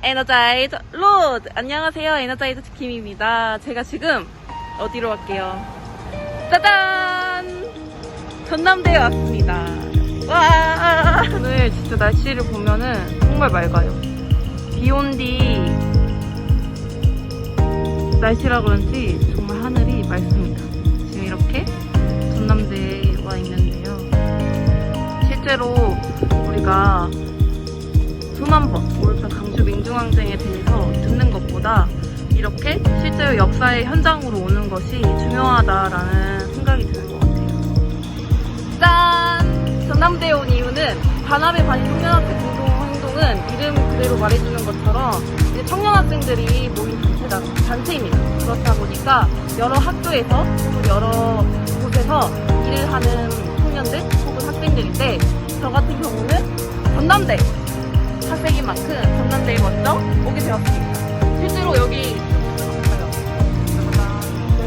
에너자이즈 로드! 안녕하세요, 에너자이즈 김입니다. 제가 지금 어디로 갈게요? 짜잔! 전남대에 왔습니다. 와! 오늘 진짜 날씨를 보면은 정말 맑아요. 비 온 뒤 날씨라 그런지 정말 하늘이 맑습니다. 지금 이렇게 전남대에 와 있는데요. 실제로 우리가 수만 번 5.18 광주 민중항쟁에 대해서 듣는 것보다 이렇게 실제로 역사의 현장으로 오는 것이 중요하다라는 생각이 드는 것 같아요. 짠! 전남대에 온 이유는 반합의 반인 청년학생 공동행동은 이름 그대로 말해주는 것처럼 이제 청년학생들이 모인 단체입니다. 그렇다 보니까 여러 학교에서 혹은 여러 곳에서 일을 하는 청년들 혹은 학생들인데 저 같은 경우는 전남대 학생인 만큼 전남대에 먼저 오게 되었습니다. 실제로 여기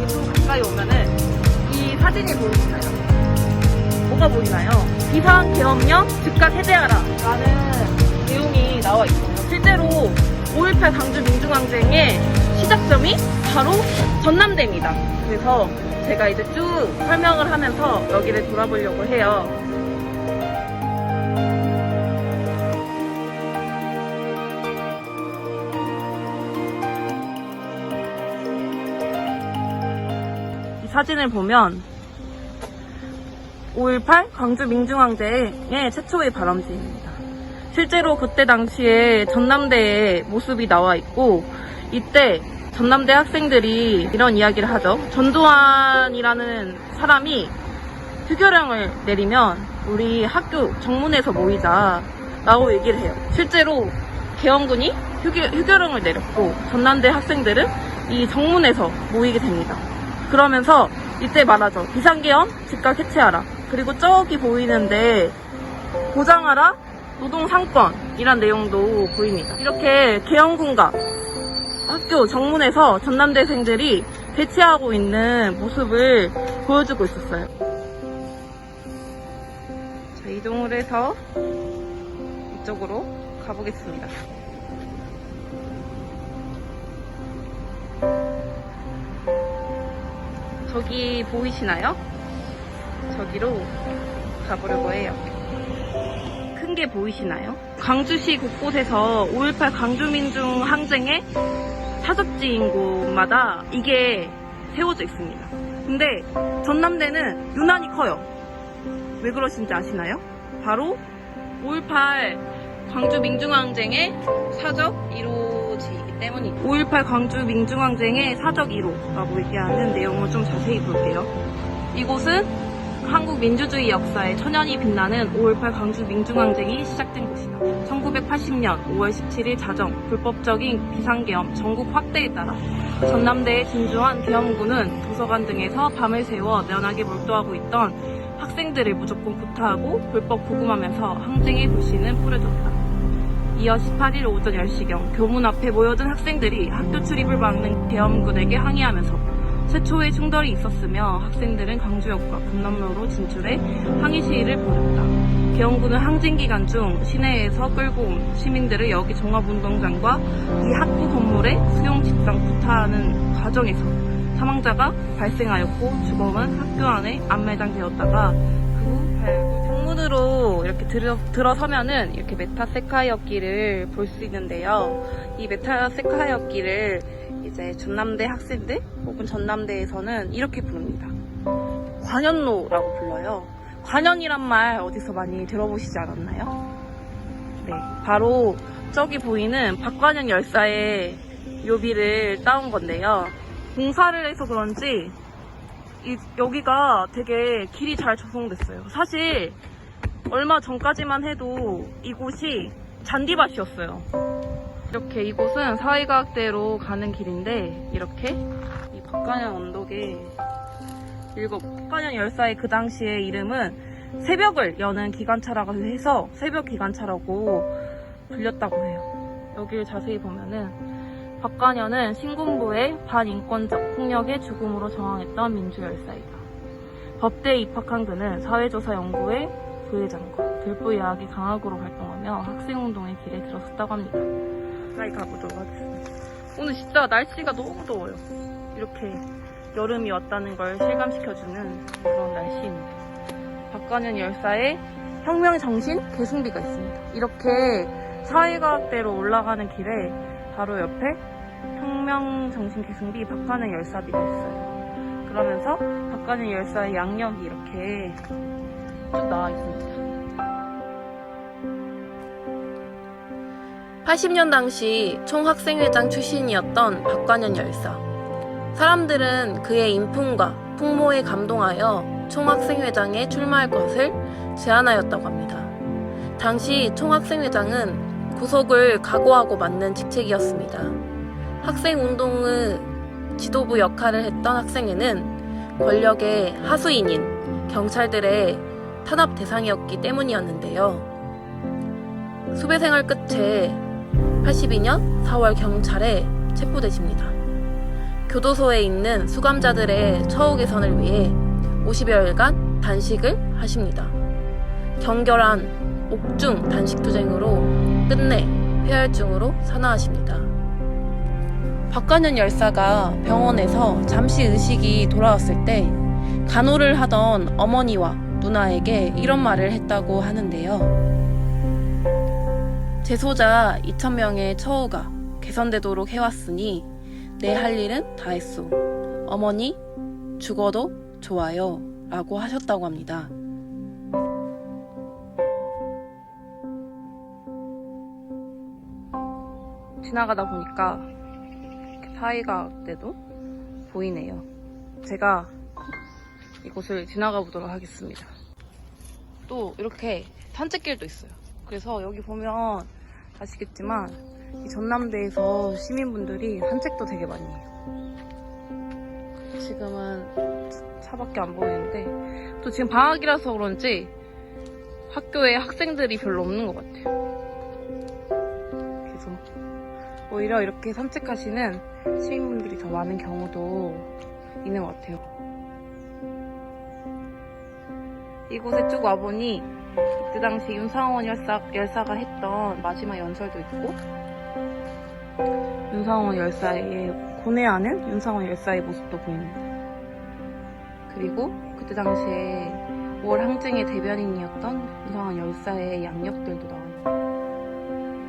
좀 가까이 오면은 이 사진이 보이시나요? 뭐가 보이나요? 비상계엄령 즉각 해제하라 라는 내용이 나와 있어요. 실제로 5.18 광주 민중항쟁의 시작점이 바로 전남대입니다. 그래서 제가 이제 쭉 설명을 하면서 여기를 돌아보려고 해요. 사진을 보면 5.18 광주 민중항쟁의 최초의 발암지입니다. 실제로 그때 당시에 전남대의 모습이 나와 있고 이때 전남대 학생들이 이런 이야기를 하죠. 전두환이라는 사람이 휴교령을 내리면 우리 학교 정문에서 모이자 라고 얘기를 해요. 실제로 계엄군이 휴교령을 내렸고 전남대 학생들은 이 정문에서 모이게 됩니다. 그러면서 이때 말하죠. 비상계엄 즉각 해체하라. 그리고 저기 보이는데 보장하라 노동상권이란 내용도 보입니다. 이렇게 계엄군과 학교 정문에서 전남대생들이 대치하고 있는 모습을 보여주고 있었어요. 자, 이동을 해서 이쪽으로 가보겠습니다. 저기 보이시나요? 저기로 가보려고 해요. 큰 게 보이시나요? 광주시 곳곳에서 5.18 광주민중 항쟁의 사적지인 곳마다 이게 세워져 있습니다. 근데 전남대는 유난히 커요. 왜 그러신지 아시나요? 바로 5.18 광주 민중항쟁의 사적 1호지이기 때문이에요. 5.18 광주 민중항쟁의 사적 1호라고 얘기하는 내용을 좀 자세히 볼게요. 이곳은 한국 민주주의 역사에 천연이 빛나는 5.18 광주 민중항쟁이 시작된 곳이다. 1980년 5월 17일 자정 불법적인 비상계엄 전국 확대에 따라 전남대에 진주한 계엄군은 도서관 등에서 밤을 새워 면하게 몰두하고 있던 학생들을 무조건 구타하고 불법 구금하면서 항쟁의 불씨는 뿌려졌다. 이어 18일 오전 10시경 교문 앞에 모여든 학생들이 학교 출입을 막는 계엄군에게 항의하면서 최초의 충돌이 있었으며 학생들은 광주역과 금남로로 진출해 항의 시위를 벌였다. 계엄군은 항쟁 기간 중 시내에서 끌고 온 시민들을 여기 종합운동장과 이 학부 건물에 수용 집단 구타하는 과정에서 사망자가 발생하였고 주범은 학교 안에 안매장되었다가 그 후 발굴 정문으로 이렇게 들어서면은 이렇게 메타세카이어길을 볼 수 있는데요. 이 메타세카이어길을 이제 전남대 학생들 혹은 전남대에서는 이렇게 부릅니다. 관현로라고 불러요. 관현이란 말 어디서 많이 들어보시지 않았나요? 네, 바로 저기 보이는 박관현 열사의 묘비를 따온 건데요. 공사를 해서 그런지 여기가 되게 길이 잘 조성됐어요. 사실 얼마 전까지만 해도 이곳이 잔디밭이었어요. 이렇게 이곳은 사회과학대로 가는 길인데 이렇게 이 박관현 언덕에 박관현 열사의 그 당시의 이름은 새벽을 여는 기관차라고 해서 새벽 기관차라고 불렸다고 해요. 여기를 자세히 보면은 박관현은 신군부의 반인권적 폭력의 죽음으로 저항했던 민주열사이다. 법대에 입학한 그는 사회조사연구회 부회장과 들보 야학의 강학으로 활동하며 학생운동의 길에 들어섰다고 합니다. 가까이 가보도록 하겠습니다. 오늘 진짜 날씨가 너무 더워요. 이렇게 여름이 왔다는 걸 실감시켜주는 그런 날씨입니다. 박관현 열사의 혁명정신 계승비가 있습니다. 이렇게 사회과학대로 올라가는 길에 바로 옆에 혁명정신 계승비 박관현 열사비가 있어요. 그러면서 박관현 열사의 양력이 이렇게 쭉 나와 있습니다. 80년 당시 총학생회장 출신이었던 박관현 열사. 사람들은 그의 인품과 풍모에 감동하여 총학생회장에 출마할 것을 제안하였다고 합니다. 당시 총학생회장은 구속을 각오하고 맡는 직책이었습니다. 학생운동의 지도부 역할을 했던 학생회는 권력의 하수인인 경찰들의 탄압 대상이었기 때문이었는데요. 수배 생활 끝에 82년 4월 경찰에 체포되십니다. 교도소에 있는 수감자들의 처우 개선을 위해 50여일간 단식을 하십니다. 경결한 옥중 단식투쟁으로 끝내 폐혈증으로 사망하십니다. 박관현 열사가 병원에서 잠시 의식이 돌아왔을 때 간호를 하던 어머니와 누나에게 이런 말을 했다고 하는데요. 재소자 2,000명의 처우가 개선되도록 해왔으니 내 할 일은 다 했소. 어머니 죽어도 좋아요 라고 하셨다고 합니다. 지나가다 보니까 사회과학대도 보이네요. 제가 이곳을 지나가 보도록 하겠습니다. 또 이렇게 산책길도 있어요. 그래서 여기 보면 아시겠지만 이 전남대에서 시민분들이 산책도 되게 많이 해요. 지금은 차밖에 안 보이는데 또 지금 방학이라서 그런지 학교에 학생들이 별로 없는 것 같아요. 그래서 오히려 이렇게 산책하시는 시민분들이 더 많은 경우도 있는 것 같아요. 이곳에 쭉 와보니 이때 당시 윤상원 열사가 했던 마지막 연설도 있고 윤상원 열사의 고뇌하는 윤상원 열사의 모습도 보입니다. 그리고 그때 당시에 5월 항쟁의 대변인이었던 윤상원 열사의 양력들도 나옵니다.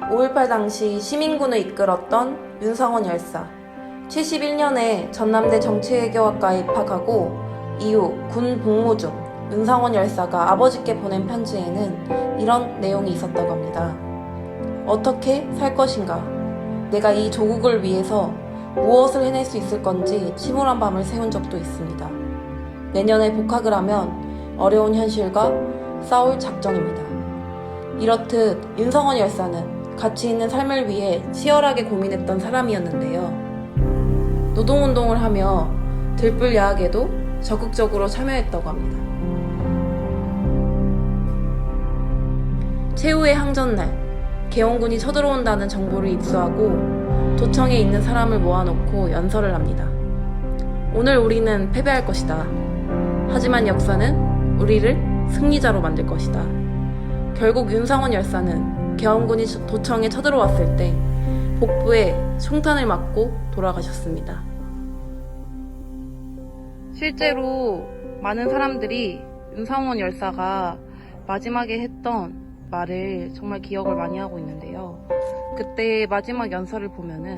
5.18 당시 시민군을 이끌었던 윤상원 열사. 71년에 전남대 정치외교학과에 입학하고 이후 군 복무 중 윤상원 열사가 아버지께 보낸 편지에는 이런 내용이 있었다고 합니다. 어떻게 살 것인가? 내가 이 조국을 위해서 무엇을 해낼 수 있을 건지 침울한 밤을 새운 적도 있습니다. 내년에 복학을 하면 어려운 현실과 싸울 작정입니다. 이렇듯 윤상원 열사는 가치 있는 삶을 위해 치열하게 고민했던 사람이었는데요. 노동운동을 하며 들불 야학에도 적극적으로 참여했다고 합니다. 최후의 항전날, 개헌군이 쳐들어온다는 정보를 입수하고 도청에 있는 사람을 모아놓고 연설을 합니다. 오늘 우리는 패배할 것이다. 하지만 역사는 우리를 승리자로 만들 것이다. 결국 윤상원 열사는 개헌군이 도청에 쳐들어왔을 때 복부에 총탄을 맞고 돌아가셨습니다. 실제로 많은 사람들이 윤상원 열사가 마지막에 했던 말을 정말 기억을 많이 하고 있는데요. 그때 마지막 연설을 보면은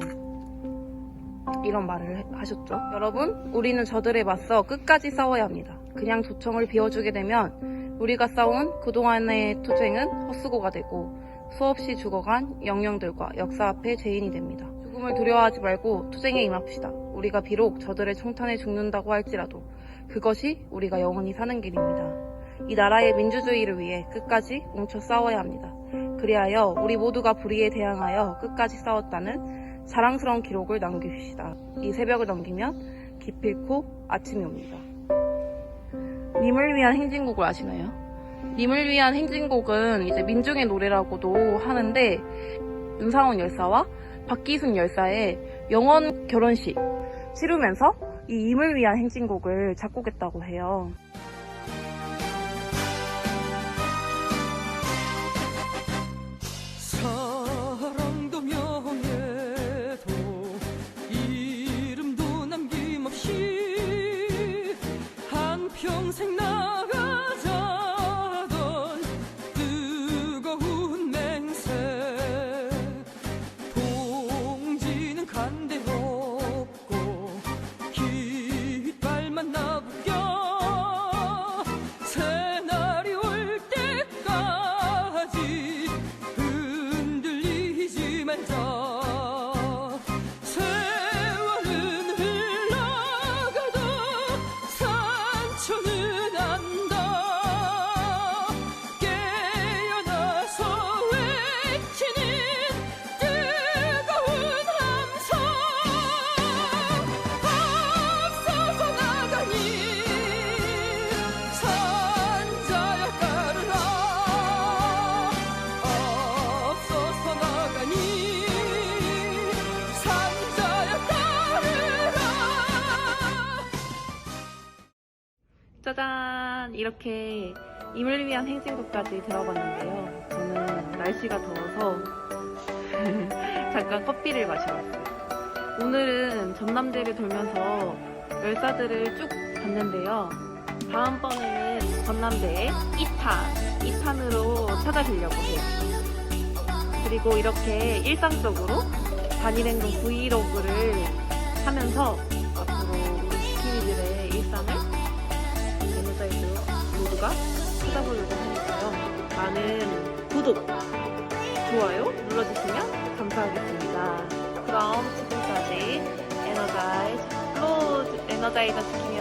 이런 말을 하셨죠. 여러분, 우리는 저들에 맞서 끝까지 싸워야 합니다. 그냥 도청을 비워주게 되면 우리가 싸운 그동안의 투쟁은 헛수고가 되고 수없이 죽어간 영령들과 역사 앞에 죄인이 됩니다. 죽음을 두려워하지 말고 투쟁에 임합시다. 우리가 비록 저들의 총탄에 죽는다고 할지라도 그것이 우리가 영원히 사는 길입니다. 이 나라의 민주주의를 위해 끝까지 뭉쳐 싸워야 합니다. 그리하여 우리 모두가 불의에 대항하여 끝까지 싸웠다는 자랑스러운 기록을 남깁시다. 이 새벽을 넘기면 기필코 아침이 옵니다. 님을 위한 행진곡을 아시나요? 님을 위한 행진곡은 이제 민중의 노래라고도 하는데 윤상원 열사와 박기순 열사의 영원 결혼식 치르면서 이 님을 위한 행진곡을 작곡했다고 해요. 사랑도 명예 이렇게 임을 위한 행진곡까지 들어봤는데요. 저는 날씨가 더워서 잠깐 커피를 마셔봤어요. 오늘은 전남대를 돌면서 열사들을 쭉 봤는데요. 다음번에는 전남대의 2탄으로 찾아뵈려고 해요. 그리고 이렇게 일상적으로 단일행동 브이로그를 하면서 앞으로 우리 스키니들의 일상을 에너자이즈 모두가 찾아보려고 하니까요. 많은 구독, 좋아요 눌러주시면 감사하겠습니다. 그럼 지금까지 에너자이저 스키니